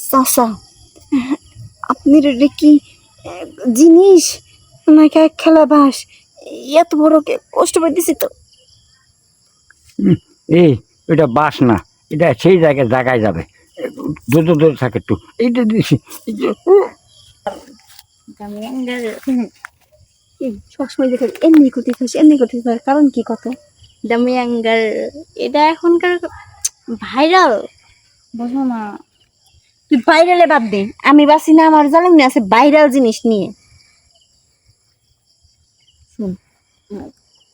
চাচা, আপনার এটা কি জিনিস নাকি এক খেলা বাস? এত বড় কষ্ট পাইতেছি তো। এই এটা বাস না, এটা সেই জায়গায় যাবে। ধরে থাকে একটু, এইটা দিছি। সবসময় দেখে এমনি করতে কারণ কি কত দামি অ্যাঙ্গার? এটা এখনকার ভাইরাল, বুঝো না? তুই ভাইরালে বাদ দে, আমি বাসি না, আমার জ্বালানি আছে ভাইরাল জিনিস নিয়ে। শুন,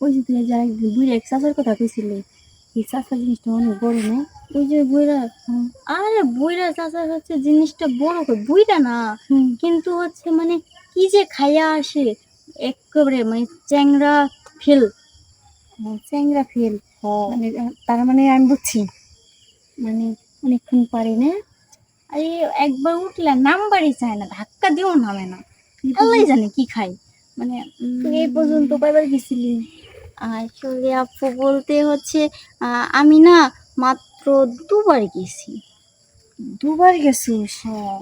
ওই যে তুই যা একদিন বুড়ি এক চাচার কথা কইছিলি, এই চাচার জিনিসটা অনেক বড় না? ওই যে বুইরা, আরে বুইরা চাচার হচ্ছে জিনিসটা বড় কই, বুইরা না কিন্তু হচ্ছে মানে কি যে খাইয়া আসে একেবারে, মানে চ্যাংরা ফেল। চ্যাংরা ফেল মানে, তার মানে আমি বুঝছি, মানে অনেকক্ষণ পারি না। আরে একবার উঠলে নামবারই চায় না, ধাক্কা দিও নামে না, আল্লাহ জানে কি খাই। মানে তুই এই পর্যন্ত কয়বার গেছিলি? আসলে আপু বলতে হচ্ছে আমি না মাত্র দুবার গেছি। দুবার গেছিস? হ্যাঁ,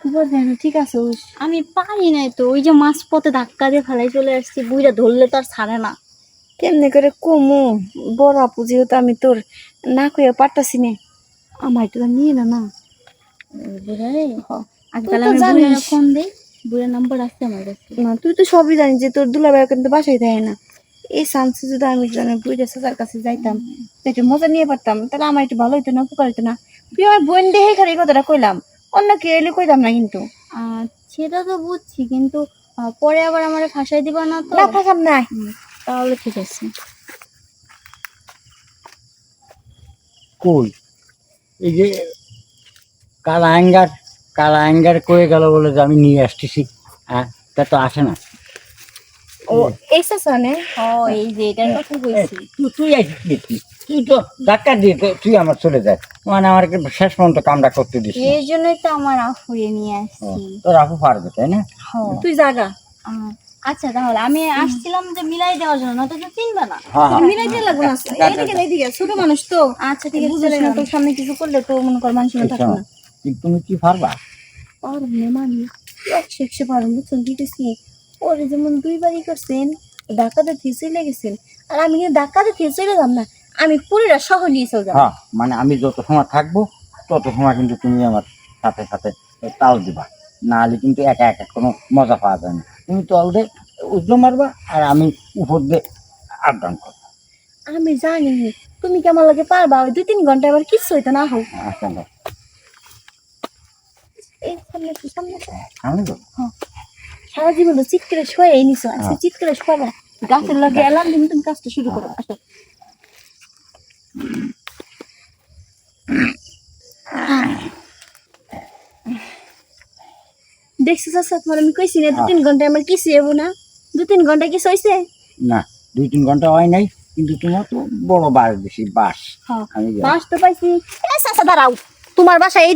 দুবার যেন ঠিক আছে। আমি পারি নাই তো, ওই যে মাছ পথে ধাক্কা দিয়ে ফেলাই চলে আসছি, বুইরা ধরলে তো আর ছাড়ে না। কেমনে করে কমু বড় আপু, যেহেতু আমি তোর না কইয়া পারতাছি না, আমার তো নিয়ে না না বুঝা রে। আজকাল আমি বুইরা ফোন দেই, বুইরা নাম্বার আছে আমার কাছে। না তুই তো সবই জানিস যে তোর দুলাভাই কিন্তু বাসায় থাকে না। এই চান্সে যদি আমি বুইরা চাচার কাছে যাইতাম, একটু মজা নিয়ে পারতাম, তাহলে আমার একটু ভালো হইতো না, উপকার হইতো না। তুই আমার বোন দেহে খালি এই কথাটা কইলাম, অন্য কেউ এলে কইতাম না কিন্তু। সেটা তো বুঝছি, কিন্তু পরে আবার আমার ফাঁসাই দিবা না তো? না, ফাঁসাম না। তাহলে ঠিক আছে। কই এই যে কালা অ্যাঙ্গার কয়ে গেল বলে যে আমি নিয়ে আসতেছি, হ্যাঁ তা তো আসে না। ও এই চাচা নে? এই যে এটার কথা কইছি। তুই আসবি, তুই তো ধাক্কা দিয়ে তুই আমার চলে যায়, মানে আমার শেষ পর্যন্ত কামটা করতে দিস। এই জন্যই তো আমার আফুরে নিয়ে আসছি। তোর আপু পারবে তাই না? তুই জাগা। আচ্ছা তাহলে আমি আসছিলাম যে মিলাই দেওয়ার জন্য, না তো চিনবে না। মিলাই দিয়ে লাগবে না, এইদিকে ছোট মানুষ তো। আচ্ছা ঠিক আছে, চলে তোর সামনে কিছু করলে তো মনে কর মানুষ থাকবে না। তুমি কি পারবা? পারবো না মানে 100 পারবো, বুঝছেন? দিতেছি ওরে যেমন দুইবারই করছেন, ধাক্কাতে থিয়ে লেগেছেন, আর আমি কিন্তু ধাক্কাতে থিয়ে চলে যাব না, আমি পুরোটা সহ নিয়ে চলে যাবো। হ্যাঁ, মানে আমি যত সময় থাকবো তত সময় কিন্তু তুমি আমার সাথে সাথে তাল দিবা, না হলে কিন্তু একা একা কোনো মজা পাওয়া যায় না। তুমি তল দিয়ে উজলো মারবা আর আমি উপর দিয়ে আপ ডাউন করবো। আমি জানি তুমি কি আমার লাগে পারবা, ওই 2-3 ঘন্টা আবার কিচ্ছু হইতো না। হোক আচ্ছা, এই সামনে সামনে তো সারা জীবন তো চিৎকারে শোয়া নিছো, আজকে চিৎকারে শোয়া গাছের লগে এলাম দিন তুমি কাজটা শুরু করো। আসো দেখছো চাচা, তোমার আমি কইছি না 2-3 ঘন্টা আমার কিছু হবো না? 2-3 ঘন্টা কিছু হয়েছে না, 2-3 ঘন্টা হয় নাই, কিন্তু তোমার তো বড় বাস বেশি বাস। বাস তো পাইছি। চাচা দাঁড়াও, তোমার বাসায়